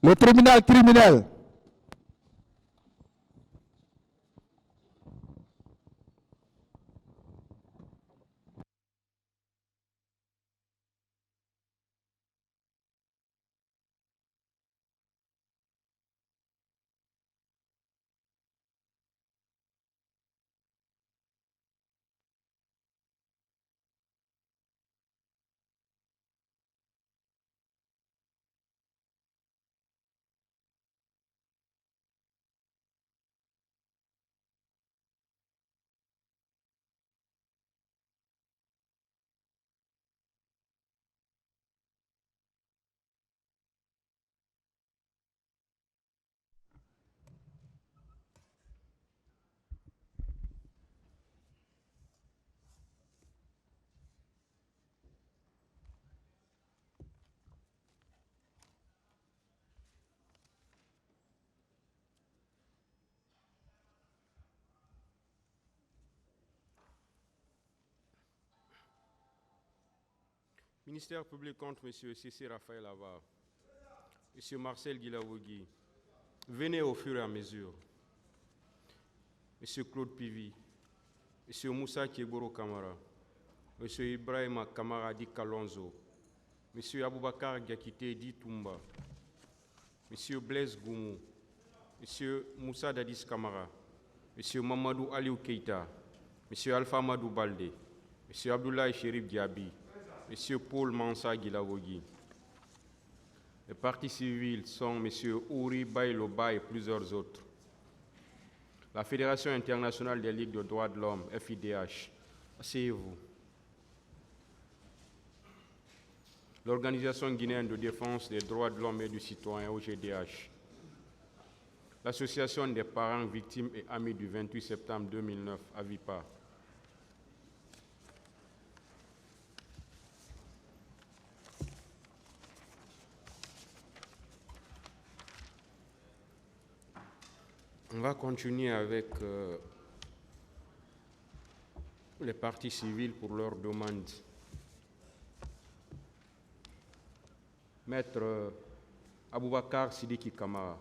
Le tribunal criminel. Ministère public contre M. C.C. Raphaël Avar, M. Marcel Guilawogui, venez au fur et à mesure. M. Claude Pivi, M. Moussa Kieboro Kamara, M. Ibrahim Kamara Di Kalonzo, M. Aboubakar Gakite Di Toumba, M. Blaise Goumou, M. Moussa Dadis Kamara, M. Mamadou Aliou Keita, M. Alpha Madou Balde, M. Abdoulaye Chérif Diaby, M. Paul Mansa Guilawogui. Les partis civils sont M. Ouri Bailoba et plusieurs autres. La Fédération internationale des ligues de droits de l'homme, FIDH, asseyez-vous. L'Organisation guinéenne de défense des droits de l'homme et du citoyen, OGDH. L'Association des parents victimes et amis du 28 septembre 2009, AVIPA. On va continuer avec les partis civils pour leurs demandes. Maître Aboubakar Sidiki Kamara.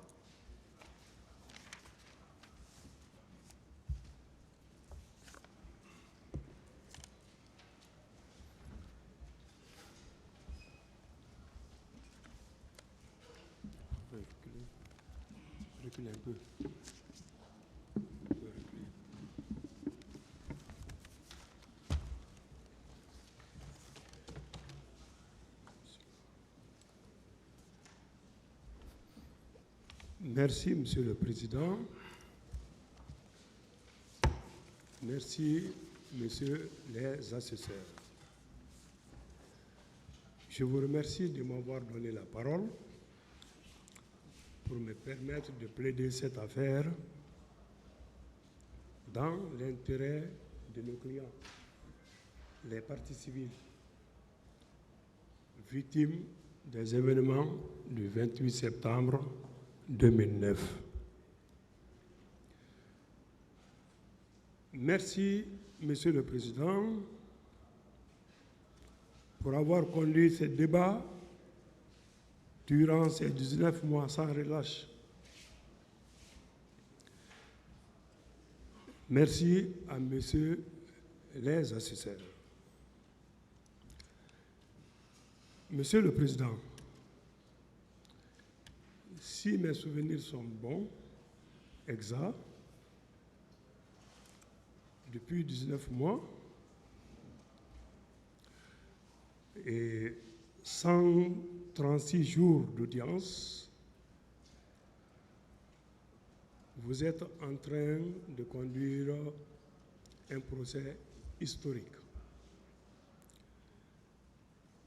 Reculez un peu. Merci, Monsieur le Président. Merci, Messieurs les assesseurs. Je vous remercie de m'avoir donné la parole pour me permettre de plaider cette affaire dans l'intérêt de nos clients, les parties civiles, victimes des événements du 28 septembre 2009. Merci, Monsieur le Président, pour avoir conduit ce débat durant ces 19 mois sans relâche. Merci à Messieurs les assesseurs. Monsieur le Président, si mes souvenirs sont bons, exacts, depuis 19 mois et 136 jours d'audience, vous êtes en train de conduire un procès historique.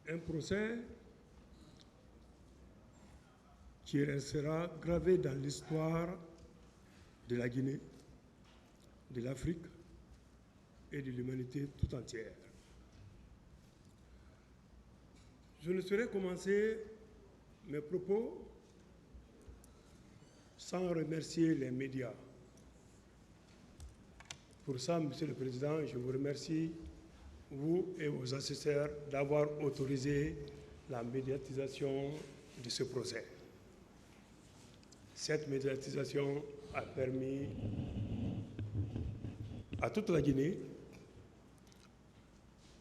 Un procès qui restera gravé dans l'histoire de la Guinée, de l'Afrique et de l'humanité tout entière. Je ne saurais commencer mes propos sans remercier les médias. Pour ça, Monsieur le Président, je vous remercie, vous et vos assesseurs, d'avoir autorisé la médiatisation de ce procès. Cette médiatisation a permis à toute la Guinée,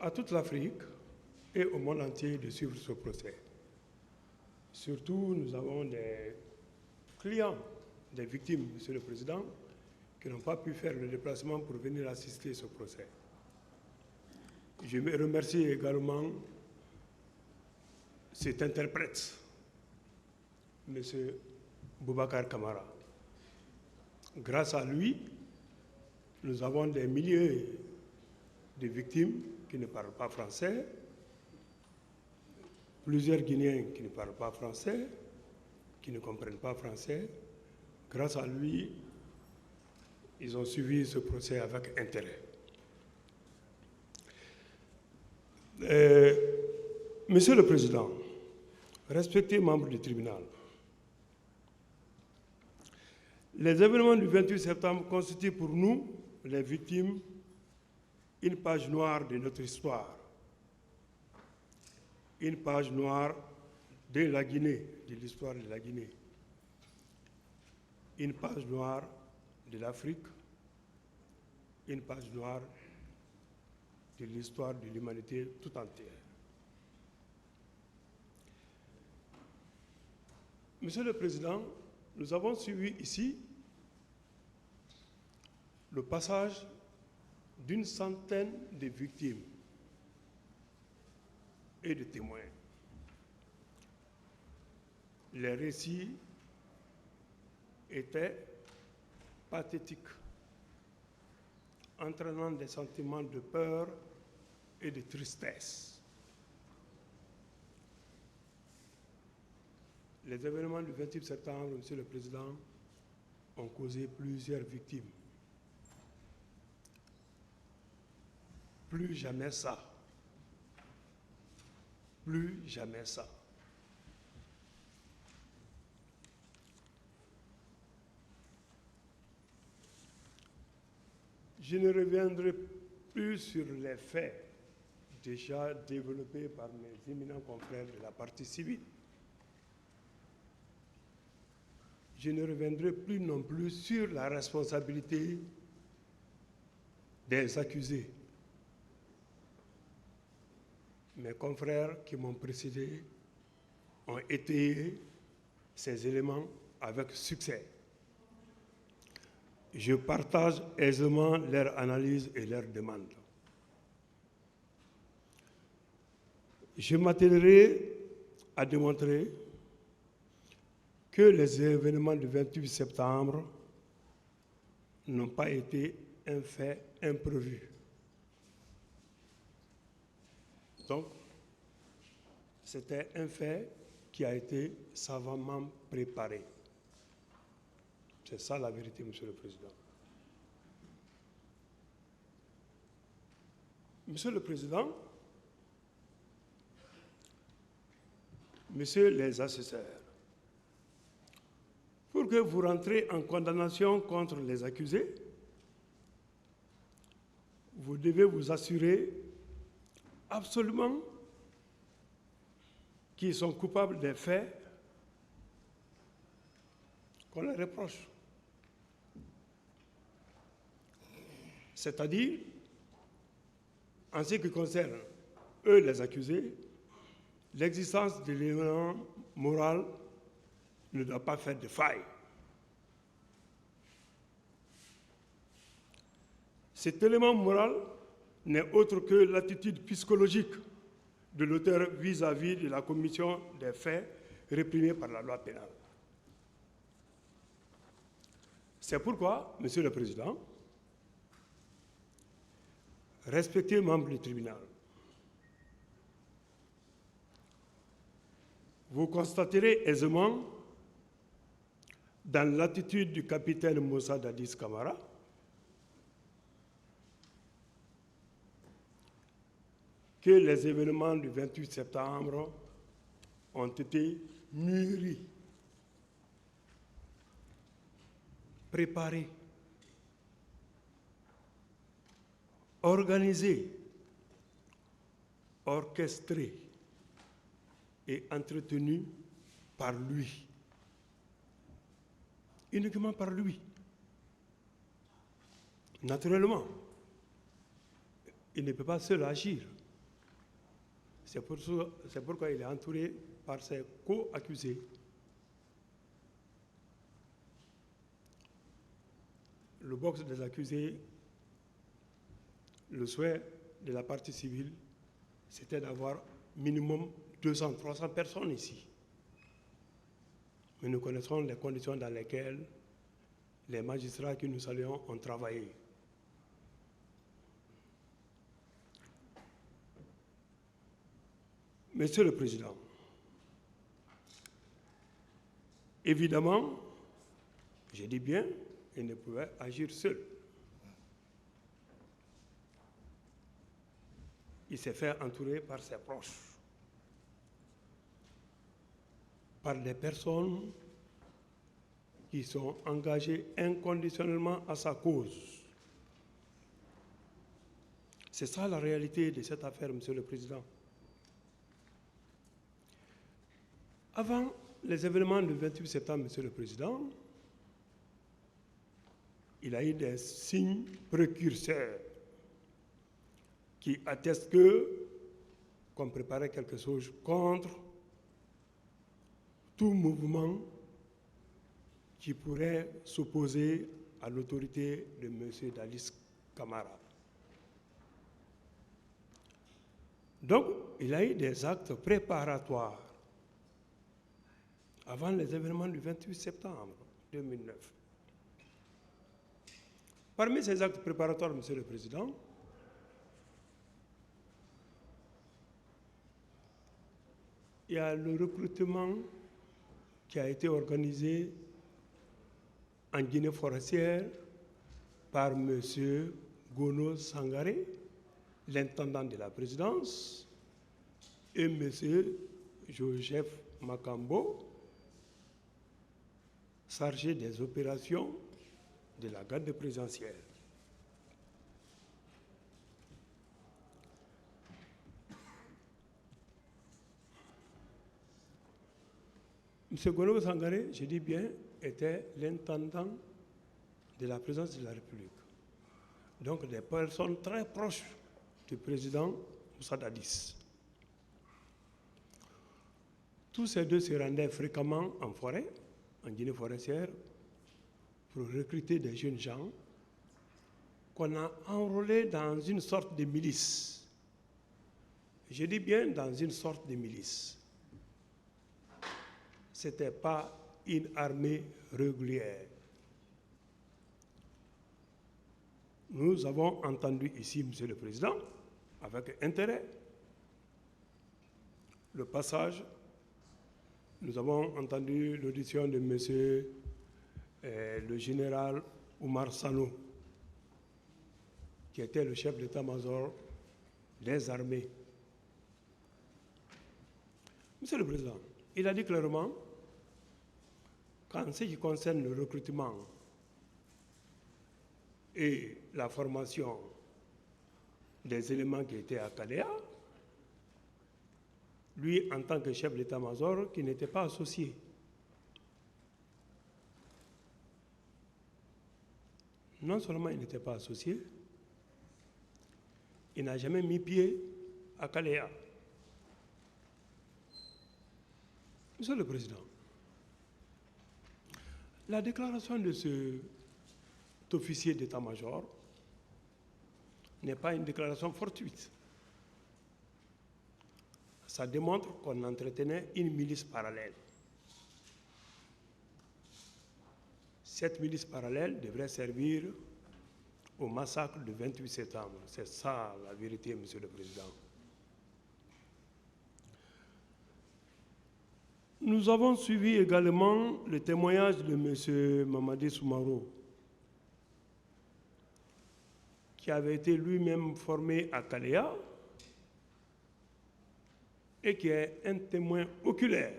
à toute l'Afrique et au monde entier de suivre ce procès. Surtout, nous avons des clients, des victimes, Monsieur le Président, qui n'ont pas pu faire le déplacement pour venir assister à ce procès. Je remercie également cet interprète, M. Boubacar Camara. Grâce à lui, nous avons des milliers de victimes qui ne parlent pas français, plusieurs Guinéens qui ne parlent pas français, qui ne comprennent pas français. Grâce à lui, ils ont suivi ce procès avec intérêt. Monsieur le Président, respectés membres du tribunal, les événements du 28 septembre constituent pour nous, les victimes, une page noire de notre histoire, une page noire de la Guinée, de l'histoire de la Guinée, une page noire de l'Afrique, une page noire de l'histoire de l'humanité tout entière. Monsieur le Président, nous avons suivi ici le passage d'une centaine de victimes et de témoins. Les récits étaient pathétiques, entraînant des sentiments de peur et de tristesse. Les événements du 28 septembre, Monsieur le Président, ont causé plusieurs victimes. Plus jamais ça. Plus jamais ça. Je ne reviendrai plus sur les faits déjà développés par mes éminents confrères de la partie civile. Je ne reviendrai plus non plus sur la responsabilité des accusés. Mes confrères qui m'ont précédé ont étayé ces éléments avec succès. Je partage aisément leur analyse et leurs demandes. Je m'attellerai à démontrer que les événements du 28 septembre n'ont pas été un fait imprévu. Donc, c'était un fait qui a été savamment préparé. C'est ça la vérité, Monsieur le Président. Monsieur le Président, Messieurs les assesseurs, pour que vous rentrez en condamnation contre les accusés, vous devez vous assurer absolument qu'ils sont coupables des faits qu'on leur reproche. C'est-à-dire, en ce qui concerne eux, les accusés, l'existence de l'élément moral ne doit pas faire de faille. Cet élément moral n'est autre que l'attitude psychologique de l'auteur vis-à-vis de la commission des faits réprimés par la loi pénale. C'est pourquoi, Monsieur le Président, respectés membres du tribunal, vous constaterez aisément, dans l'attitude du capitaine Moussa Dadis Camara, que les événements du 28 septembre ont été mûris, préparés, organisés, orchestrés et entretenus par lui. uniquement par lui. Naturellement, il ne peut pas seul agir. C'est pourquoi il est entouré par ses co-accusés. Le box des accusés, le souhait de la partie civile, c'était d'avoir minimum 200, 300 personnes ici. Mais nous connaissons les conditions dans lesquelles les magistrats que nous saluons ont travaillé. Monsieur le Président, évidemment, je dis bien, il ne pouvait agir seul. Il s'est fait entourer par ses proches, par des personnes qui sont engagées inconditionnellement à sa cause. C'est ça la réalité de cette affaire, Monsieur le Président. Avant les événements du 28 septembre, Monsieur le Président, il a eu des signes précurseurs qui attestent qu'on préparait quelque chose contre tout mouvement qui pourrait s'opposer à l'autorité de M. Dadis Camara. Donc, il a eu des actes préparatoires avant les événements du 28 septembre 2009. Parmi ces actes préparatoires, Monsieur le Président, il y a le recrutement qui a été organisé en Guinée forestière par M. Gono Sangaré, l'intendant de la présidence, et M. Joseph Makambo, chargé des opérations de la garde présidentielle. M. Gono Sangaré, je dis bien, était l'intendant de la présidence de la République. Donc des personnes très proches du président Moussa Dadis. Tous ces deux se rendaient fréquemment en forêt, en Guinée forestière, pour recruter des jeunes gens qu'on a enrôlés dans une sorte de milice. Je dis bien dans une sorte de milice. Ce n'était pas une armée régulière. Nous avons entendu ici, Monsieur le Président, avec intérêt, le passage. Nous avons entendu l'audition de Monsieur le général Oumar Sano, qui était le chef d'état-major des armées. Monsieur le Président, il a dit clairement qu'en ce qui concerne le recrutement et la formation des éléments qui étaient à Kalea, lui, en tant que chef d'état-major, qui n'était pas associé. Non seulement il n'était pas associé, il n'a jamais mis pied à Kalea. Monsieur le Président, la déclaration de cet officier d'état-major n'est pas une déclaration fortuite. Ça démontre qu'on entretenait une milice parallèle. Cette milice parallèle devrait servir au massacre du 28 septembre. C'est ça la vérité, Monsieur le Président. Nous avons suivi également le témoignage de M. Mamadi Soumaro, qui avait été lui-même formé à Kalea et qui est un témoin oculaire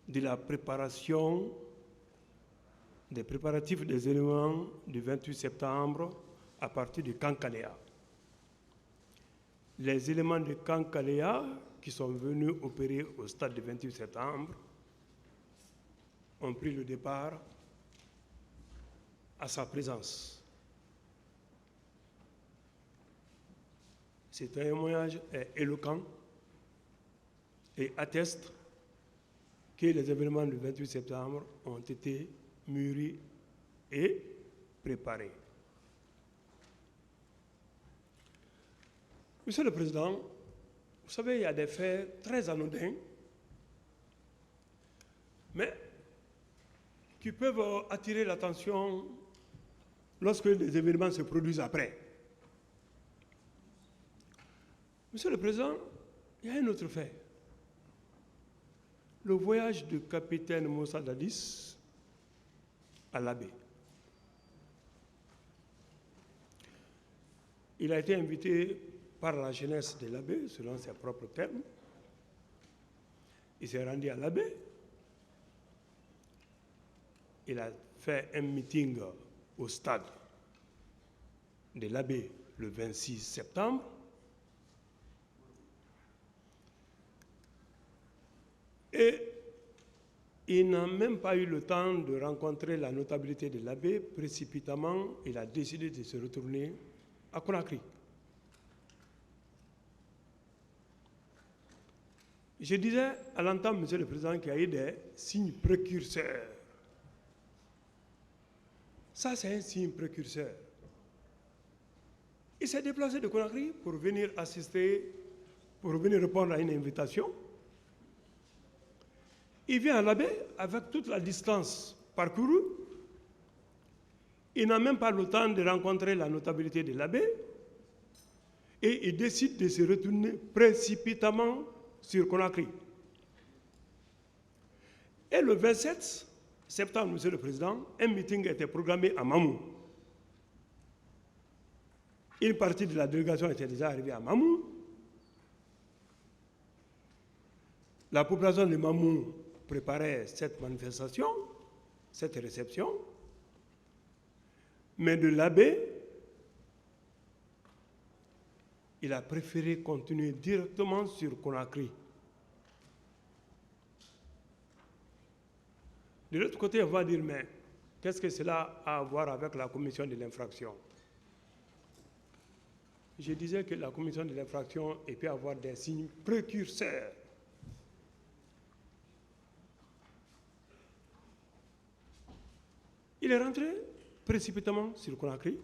de la préparation, des préparatifs des éléments du 28 septembre à partir du camp Kalea. Les éléments du camp Kalea qui sont venus opérer au stade du 28 septembre ont pris le départ à sa présence. Ce témoignage est éloquent et atteste que les événements du 28 septembre ont été mûris et préparés. Monsieur le Président, vous savez, il y a des faits très anodins, mais qui peuvent attirer l'attention lorsque les événements se produisent après. Monsieur le Président, il y a un autre fait. Le voyage du capitaine Moussa Dadis à l'Abbé. Il a été invité par la jeunesse de l'Abbé, selon ses propres termes. Il s'est rendu à l'Abbé. Il a fait un meeting au stade de l'Abbé le 26 septembre. Et il n'a même pas eu le temps de rencontrer la notabilité de l'Abbé. Précipitamment, il a décidé de se retourner à Conakry. Je disais à l'entame, Monsieur le Président, qu'il y a eu des signes précurseurs. Ça, c'est un signe précurseur. Il s'est déplacé de Conakry pour venir assister, pour venir répondre à une invitation. Il vient à l'Abbé avec toute la distance parcourue. Il n'a même pas le temps de rencontrer la notabilité de l'Abbé. Et il décide de se retourner précipitamment sur Conakry. Et le 27 septembre, Monsieur le Président, un meeting était programmé à Mamou. Une partie de la délégation était déjà arrivée à Mamou. La population de Mamou préparait cette manifestation, cette réception. Mais de l'Abbé, il a préféré continuer directement sur Conakry. De l'autre côté, on va dire, mais qu'est-ce que cela a à voir avec la commission de l'infraction? Je disais que la commission de l'infraction peut avoir des signes précurseurs. Il est rentré précipitamment sur Conakry,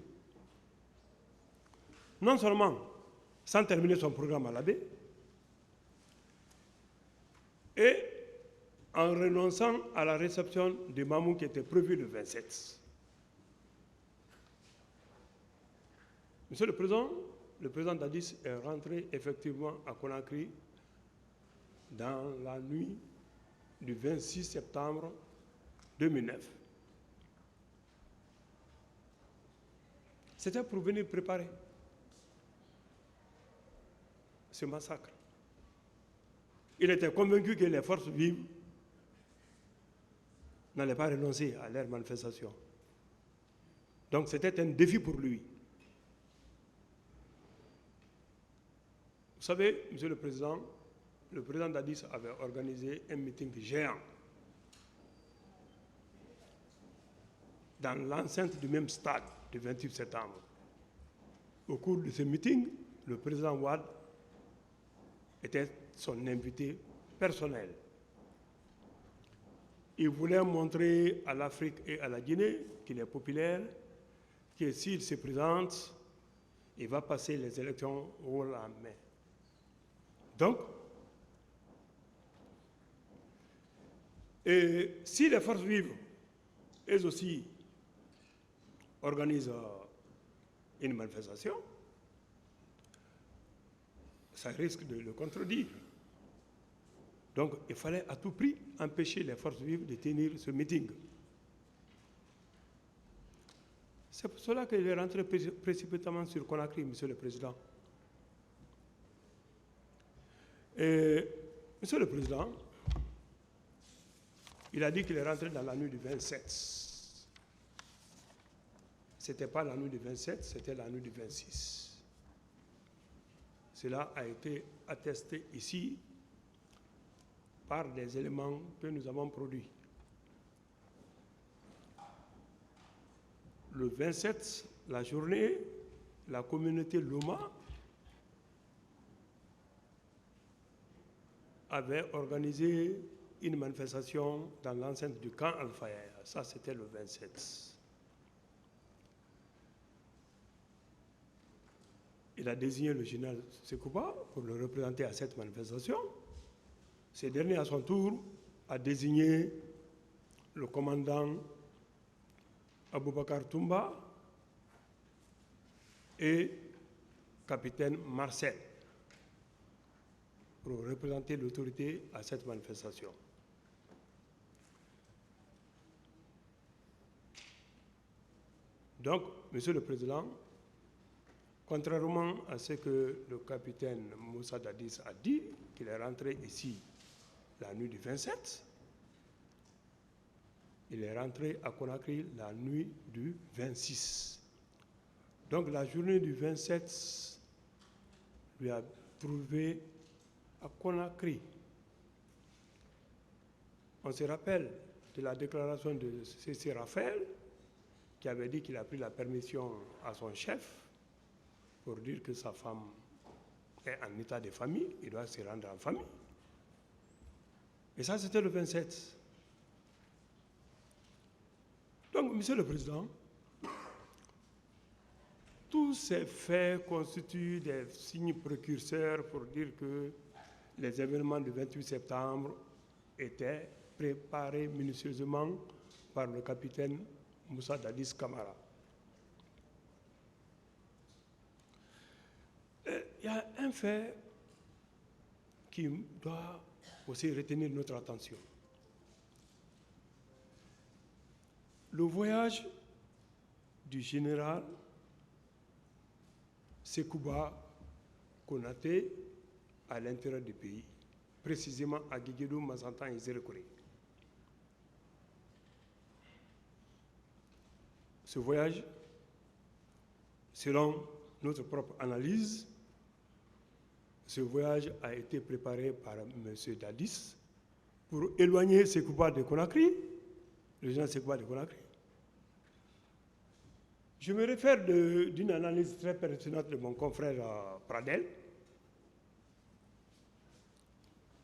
non seulement sans terminer son programme à l'Abbé, et en renonçant à la réception de Mamou qui était prévue le 27. Monsieur le Président Dadis est rentré effectivement à Conakry dans la nuit du 26 septembre 2009. C'était pour venir préparer ce massacre. Il était convaincu que les forces vives n'allaient pas renoncer à leur manifestation. Donc c'était un défi pour lui. Vous savez, Monsieur le Président Dadis avait organisé un meeting géant dans l'enceinte du même stade du 28 septembre. Au cours de ce meeting, le président Wade était son invité personnel. Il voulait montrer à l'Afrique et à la Guinée qu'il est populaire, que s'il se présente, il va passer les élections haut la main. Donc, et si les forces vives, elles aussi, organisent une manifestation, ça risque de le contredire. Donc, il fallait à tout prix empêcher les forces vives de tenir ce meeting. C'est pour cela qu'il est rentré précipitamment sur Conakry, Monsieur le Président. Et, Monsieur le Président, il a dit qu'il est rentré dans la nuit du 27. Ce n'était pas la nuit du 27, c'était la nuit du 26. Cela a été attesté ici par des éléments que nous avons produits. le 27, la journée, la communauté Loma avait organisé une manifestation dans l'enceinte du camp Al-Faya. Ça, c'était le 27. Il a désigné le général Sekouba pour le représenter à cette manifestation. Ce dernier, à son tour, a désigné le commandant Aboubakar Toumba et capitaine Marcel pour représenter l'autorité à cette manifestation. Donc, Monsieur le Président, contrairement à ce que le capitaine Moussa Dadis a dit, qu'il est rentré ici la nuit du 27, il est rentré à Conakry la nuit du 26. Donc la journée du 27 lui a trouvé à Conakry. On se rappelle de la déclaration de C.C. Raphaël, qui avait dit qu'il a pris la permission à son chef pour dire que sa femme est en état de famille, il doit se rendre en famille. Et ça, c'était le 27. Donc, Monsieur le Président, tous ces faits constituent des signes précurseurs pour dire que les événements du 28 septembre étaient préparés minutieusement par le capitaine Moussa Dadis Camara. Il y a un fait qui doit aussi retenir notre attention. Le voyage du général Sekouba Konaté à l'intérieur du pays, précisément à Guéguédou, Mazantan et Zérekore. Ce voyage, selon notre propre analyse, ce voyage a été préparé par M. Dadis pour éloigner Sekouba de Conakry, le général Sekouba de Conakry. Je me réfère d'une analyse très pertinente de mon confrère Pradel,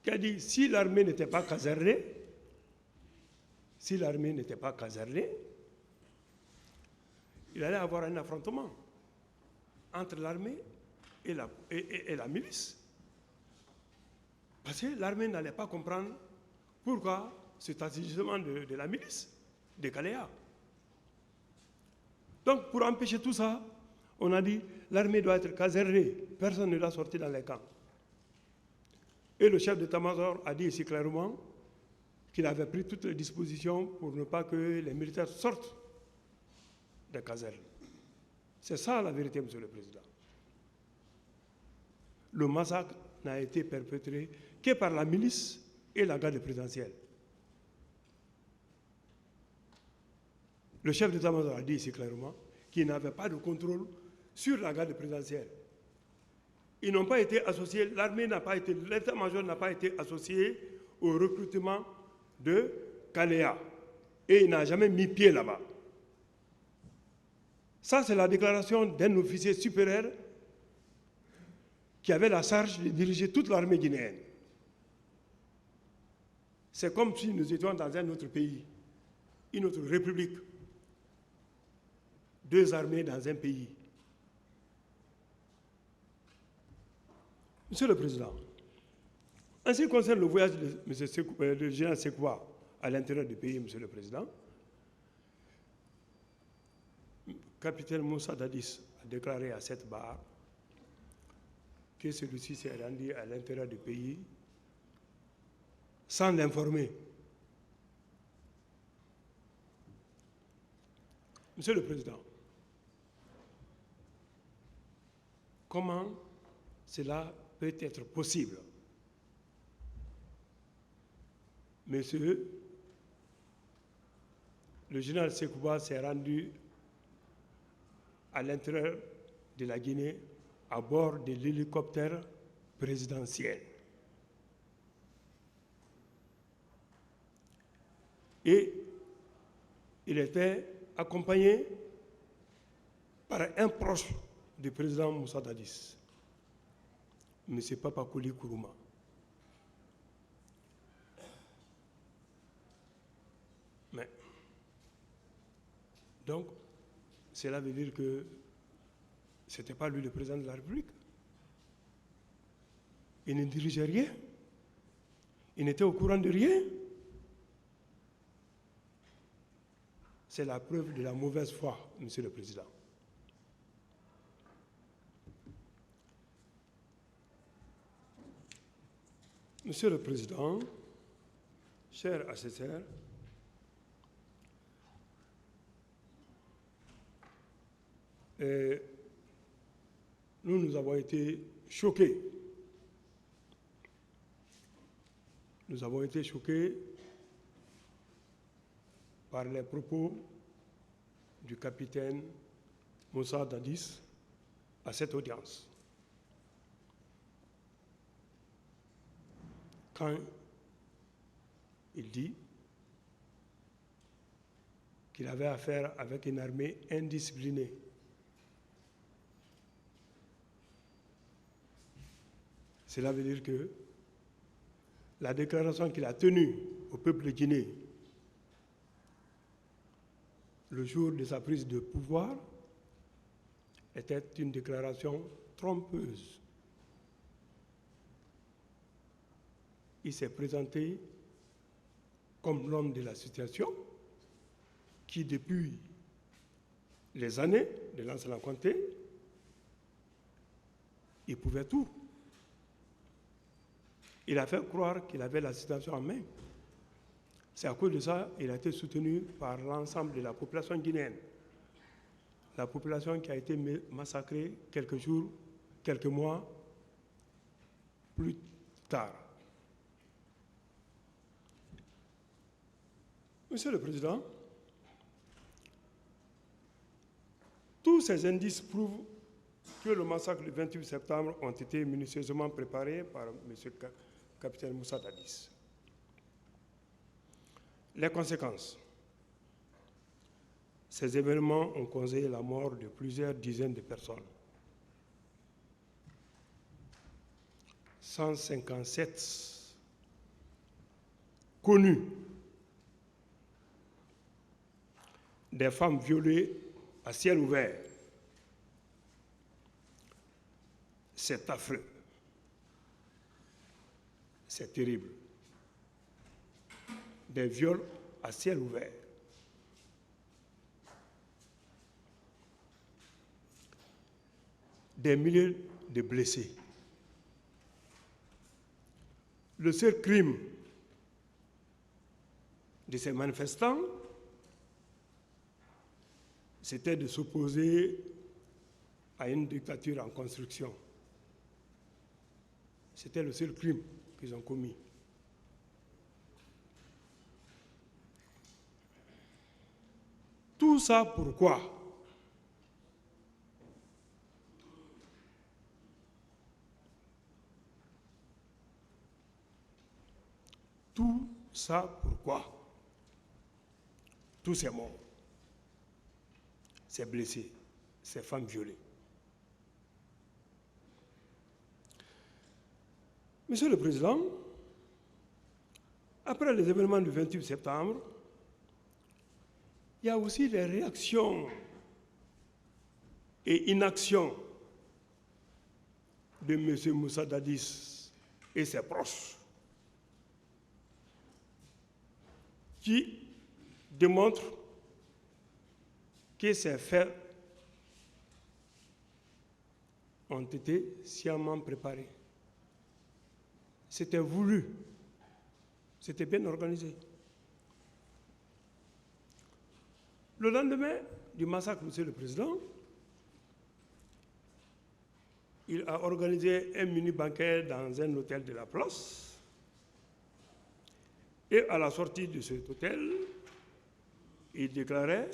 qui a dit si l'armée n'était pas casernée, il allait avoir un affrontement entre l'armée et la milice. Parce que l'armée n'allait pas comprendre pourquoi cet agissement de la milice, de Kaléa. Donc, pour empêcher tout ça, on a dit l'armée doit être casernée, personne ne doit sortir dans les camps. Et le chef d'état-major a dit ici clairement qu'il avait pris toutes les dispositions pour ne pas que les militaires sortent des casernes. C'est ça la vérité, Monsieur le Président. Le massacre n'a été perpétré que par la milice et la garde présidentielle. Le chef d'état-major a dit ici clairement qu'il n'avait pas de contrôle sur la garde présidentielle. Ils n'ont pas été associés, l'état-major n'a pas été associé au recrutement de Kaléa. Et il n'a jamais mis pied là-bas. Ça, c'est la déclaration d'un officier supérieur qui avait la charge de diriger toute l'armée guinéenne. C'est comme si nous étions dans un autre pays, une autre république. Deux armées dans un pays. Monsieur le Président, en ce qui concerne le voyage de général Sekouba à l'intérieur du pays, Monsieur le Président, capitaine Moussa Dadis a déclaré à cette barre que celui-ci s'est rendu à l'intérieur du pays sans l'informer. Monsieur le Président, comment cela peut être possible? Monsieur, le général Sekouba s'est rendu à l'intérieur de la Guinée à bord de l'hélicoptère présidentiel. Et il était accompagné par un proche du président Moussa Dadis, M. Papakoli Kourouma. Mais, donc, cela veut dire que ce n'était pas lui le président de la République. Il ne dirigeait rien. Il n'était au courant de rien. C'est la preuve de la mauvaise foi, Monsieur le Président. Monsieur le Président, chers assesseurs, nous avons été choqués. Nous avons été choqués par les propos du capitaine Moussa Dadis à cette audience. Quand il dit qu'il avait affaire avec une armée indisciplinée. Cela veut dire que la déclaration qu'il a tenue au peuple guinéen le jour de sa prise de pouvoir était une déclaration trompeuse. Il s'est présenté comme l'homme de la situation qui, depuis les années de Lansana Conté, il pouvait tout. Il a fait croire qu'il avait la situation en main. C'est à cause de ça qu'il a été soutenu par l'ensemble de la population guinéenne. La population qui a été massacrée quelques jours, quelques mois plus tard. Monsieur le Président, tous ces indices prouvent que le massacre du 28 septembre ont été minutieusement préparés par M. Capitaine Moussa Dadis. Les conséquences. Ces événements ont causé la mort de plusieurs dizaines de personnes. 157 connus. Des femmes violées à ciel ouvert. C'est affreux. C'est terrible. Des viols à ciel ouvert. Des milliers de blessés. Le seul crime de ces manifestants, c'était de s'opposer à une dictature en construction. C'était le seul crime qu'ils ont commis. Tout ça pourquoi? Tout ça pourquoi? Tous ces morts, ces blessés, ces femmes violées. Monsieur le Président, après les événements du 28 septembre, il y a aussi des réactions et inactions de M. Moussa Dadis et ses proches qui démontrent que ces faits ont été sciemment préparés. C'était voulu, c'était bien organisé. Le lendemain du massacre, Monsieur le Président, il a organisé un mini-banquet dans un hôtel de la place. Et à la sortie de cet hôtel, il déclarait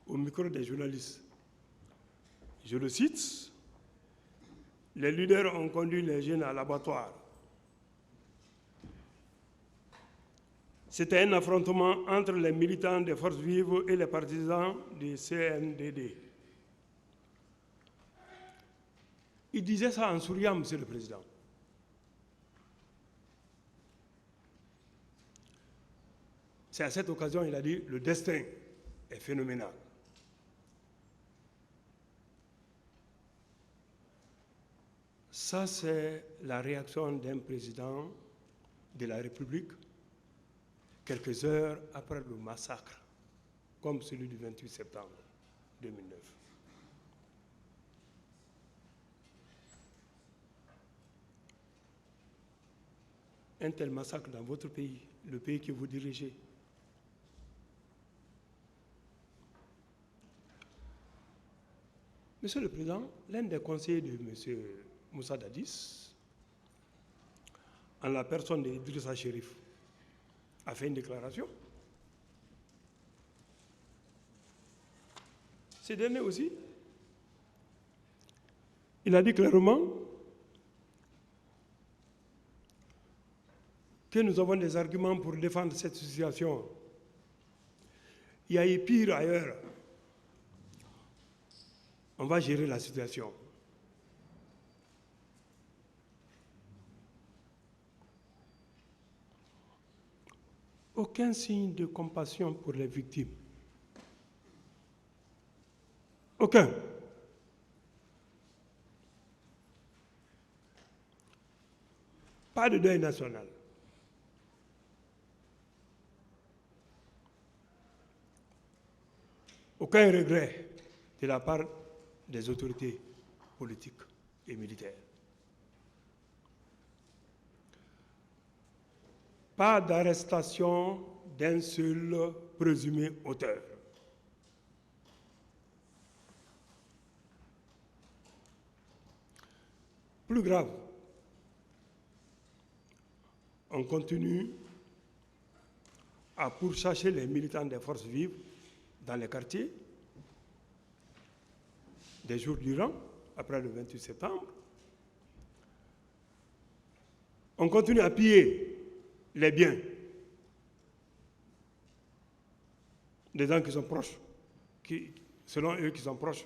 au micro des journalistes, je le cite, « Les leaders ont conduit les jeunes à l'abattoir. C'était un affrontement entre les militants des forces vives et les partisans du CNDD. Il disait ça en souriant, Monsieur le Président. C'est à cette occasion qu'il a dit, le destin est phénoménal. Ça, c'est la réaction d'un président de la République quelques heures après le massacre, comme celui du 28 septembre 2009. Un tel massacre dans votre pays, le pays que vous dirigez. Monsieur le Président, l'un des conseillers de M. Moussa Dadis, en la personne d'Idrissa Chérif, a fait une déclaration. Ce dernier aussi, il a dit clairement que nous avons des arguments pour défendre cette situation. Il y a eu pire ailleurs. On va gérer la situation. Aucun signe de compassion pour les victimes. Aucun. Pas de deuil national. Aucun regret de la part des autorités politiques et militaires. Pas d'arrestation d'un seul présumé auteur. Plus grave, on continue à pourchasser les militants des forces vives dans les quartiers, des jours durant, après le 28 septembre. On continue à piller les biens des gens qui sont proches, selon eux, qui sont proches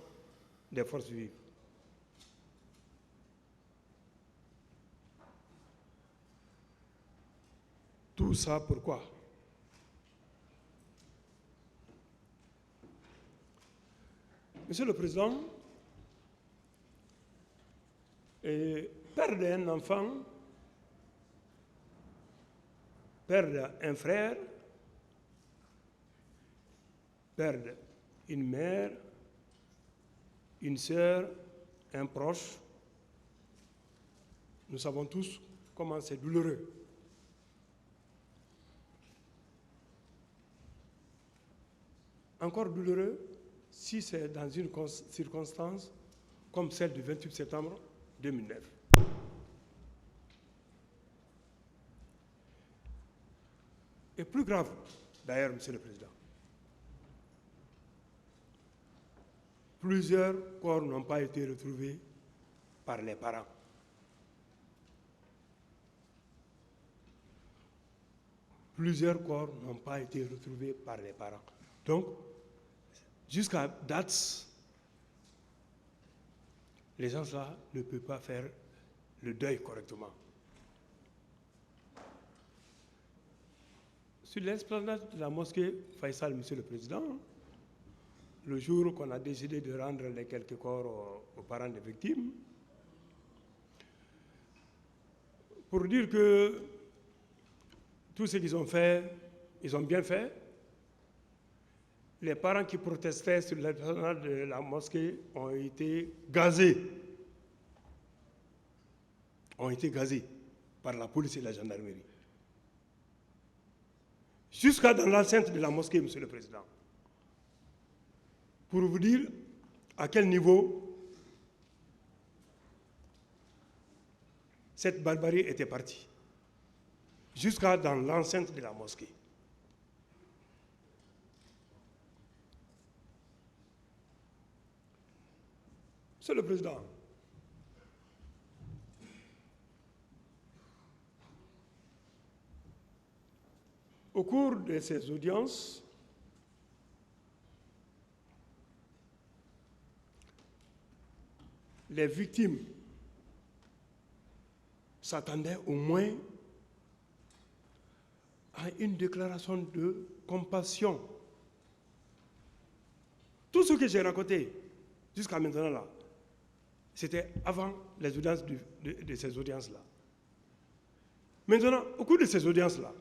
des forces vives. Tout ça pourquoi? Monsieur le Président, perdre un enfant, perdre un frère, perdre une mère, une sœur, un proche, nous savons tous comment c'est douloureux. Encore douloureux si c'est dans une circonstance comme celle du 28 septembre 2009. Et plus grave, d'ailleurs, Monsieur le Président, plusieurs corps n'ont pas été retrouvés par les parents. Plusieurs corps n'ont pas été retrouvés par les parents. Donc, jusqu'à date, les gens-là ne peuvent pas faire le deuil correctement. Sur l'esplanade de la mosquée Faisal, Monsieur le Président, le jour qu'on a décidé de rendre les quelques corps aux parents des victimes, pour dire que tout ce qu'ils ont fait, ils ont bien fait. Les parents qui protestaient sur l'esplanade de la mosquée ont été gazés. Ont été gazés par la police et la gendarmerie. Jusqu'à dans l'enceinte de la mosquée, Monsieur le Président. Pour vous dire à quel niveau cette barbarie était partie. Jusqu'à dans l'enceinte de la mosquée. Monsieur le Président, au cours de ces audiences, les victimes s'attendait au moins à une déclaration de compassion. Tout ce que j'ai raconté jusqu'à maintenant, là, c'était avant les audiences de ces audiences-là. Maintenant, au cours de ces audiences-là,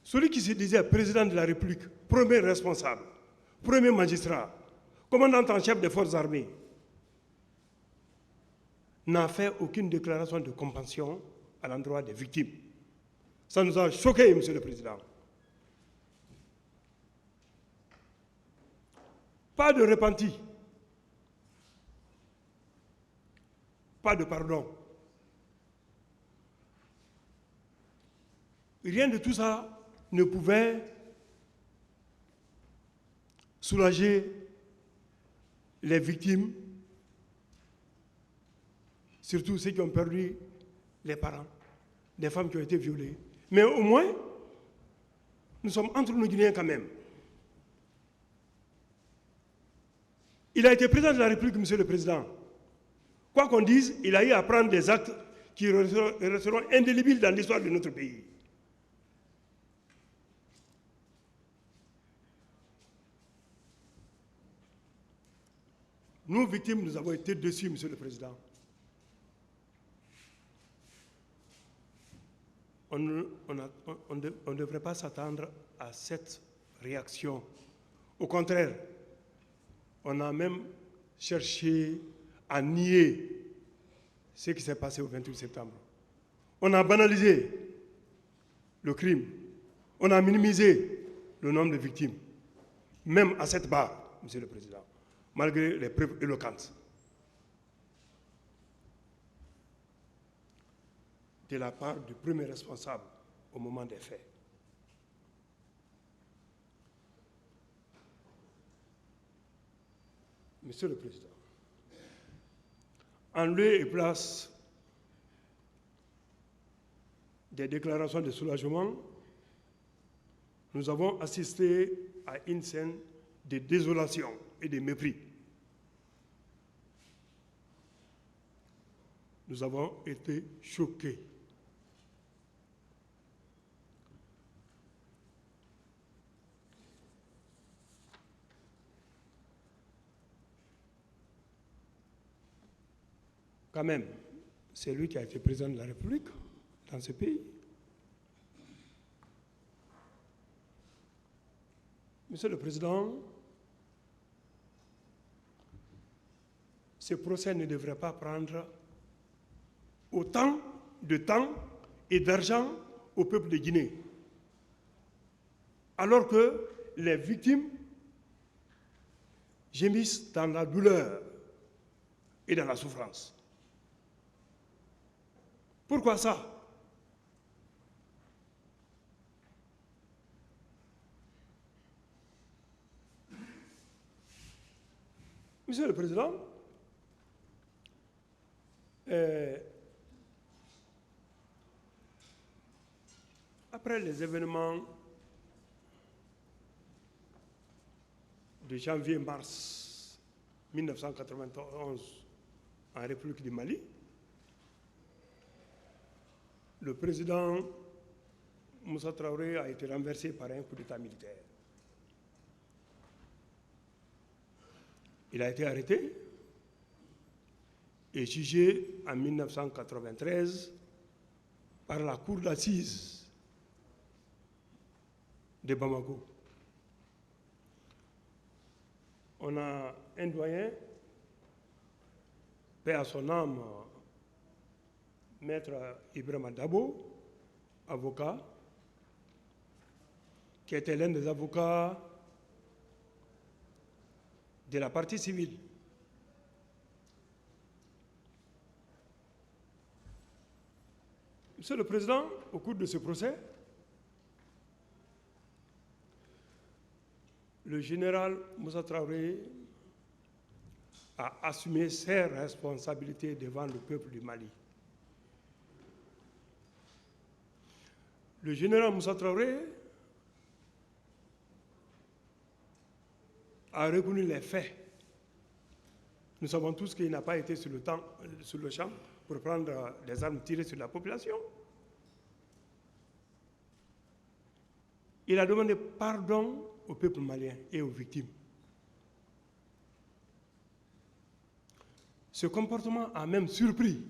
celui qui se disait président de la République, premier responsable, premier magistrat, commandant en chef des forces armées, n'a fait aucune déclaration de compassion à l'endroit des victimes. Ça nous a choqués, Monsieur le Président. Pas de repenti, pas de pardon. Rien de tout ça ne pouvait soulager les victimes, surtout ceux qui ont perdu les parents, des femmes qui ont été violées. Mais au moins, nous sommes entre nous Guinéens quand même. Il a été président de la République, Monsieur le Président. Quoi qu'on dise, il a eu à prendre des actes qui resteront indélébiles dans l'histoire de notre pays. Nous, victimes, nous avons été déçus, Monsieur le Président. On ne devrait pas s'attendre à cette réaction. Au contraire, on a même cherché à nier ce qui s'est passé au 28 septembre. On a banalisé le crime. On a minimisé le nombre de victimes. Même à cette barre, Monsieur le Président, malgré les preuves éloquentes. De la part du premier responsable au moment des faits. Monsieur le Président, en lieu et place des déclarations de soulagement, nous avons assisté à une scène de désolation et de mépris. Nous avons été choqués. Quand même, c'est lui qui a été président de la République dans ce pays. Monsieur le Président, ce procès ne devrait pas prendre autant de temps et d'argent au peuple de Guinée, alors que les victimes gémissent dans la douleur et dans la souffrance. Pourquoi ça? Monsieur le Président, après les événements de janvier-mars 1991 en République du Mali, le président Moussa Traoré a été renversé par un coup d'État militaire. Il a été arrêté et jugé en 1993 par la cour d'assises de Bamako. On a un doyen, paix à son âme, Maître Ibrahima Dabo, avocat, qui était l'un des avocats de la partie civile. Monsieur le Président, au cours de ce procès, le général Moussa Traoré a assumé ses responsabilités devant le peuple du Mali. Le général Moussa Traoré a reconnu les faits Nous savons tous qu'il n'a pas été sur le champ pour prendre des armes tirées sur la population. Il a demandé pardon au peuple malien et aux victimes. Ce comportement a même surpris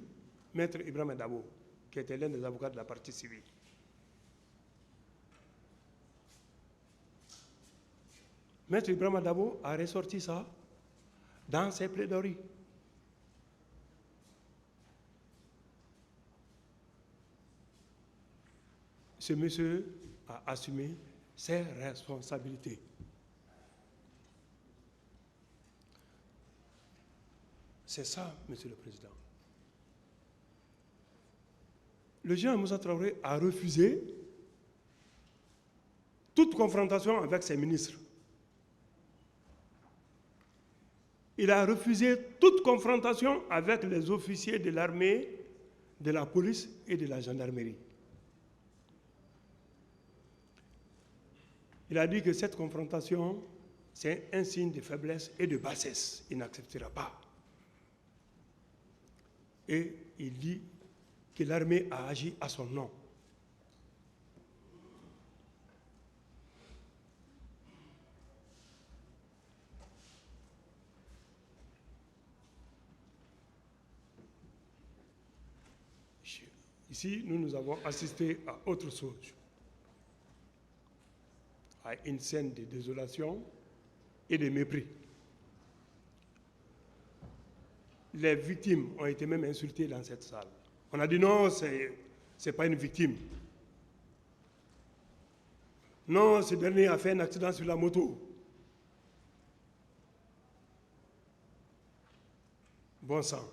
Maître Ibrahima Dabo, qui était l'un des avocats de la partie civile. Maître Ibrahima Dabo a ressorti ça dans ses plaidoiries. Ce monsieur a assumé ses responsabilités. C'est ça, Monsieur le Président. Le général Moussa Traoré a refusé toute confrontation avec ses ministres. Il a refusé toute confrontation avec les officiers de l'armée, de la police et de la gendarmerie. Il a dit que cette confrontation, c'est un signe de faiblesse et de bassesse. Il n'acceptera pas. Et il dit que l'armée a agi à son nom. Ici, nous avons assisté à autre chose, à une scène de désolation et de mépris. Les victimes ont été même insultées dans cette salle. On a dit non, c'est pas une victime. Non, ce dernier a fait un accident sur la moto. Bon sang.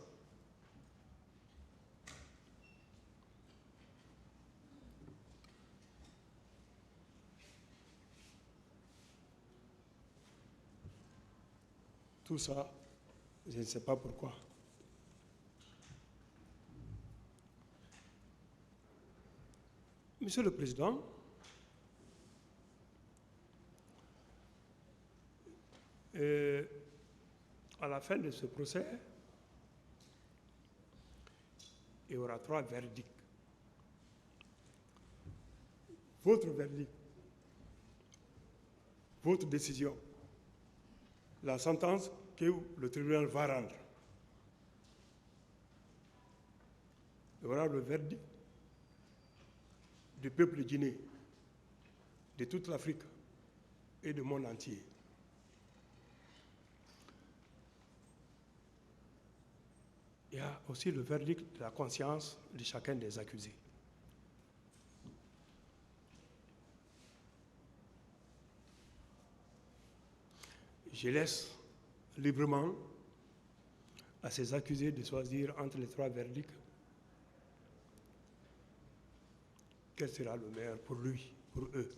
Tout ça, je ne sais pas pourquoi. Monsieur le Président, à la fin de ce procès, il y aura 3 verdicts. Votre verdict, votre décision, la sentence que le tribunal va rendre. Il y aura le verdict du peuple guinéen, de toute l'Afrique et du monde entier. Il y a aussi le verdict de la conscience de chacun des accusés. Je laisse librement à ces accusés de choisir entre les 3 verdicts quel sera le meilleur pour lui, pour eux.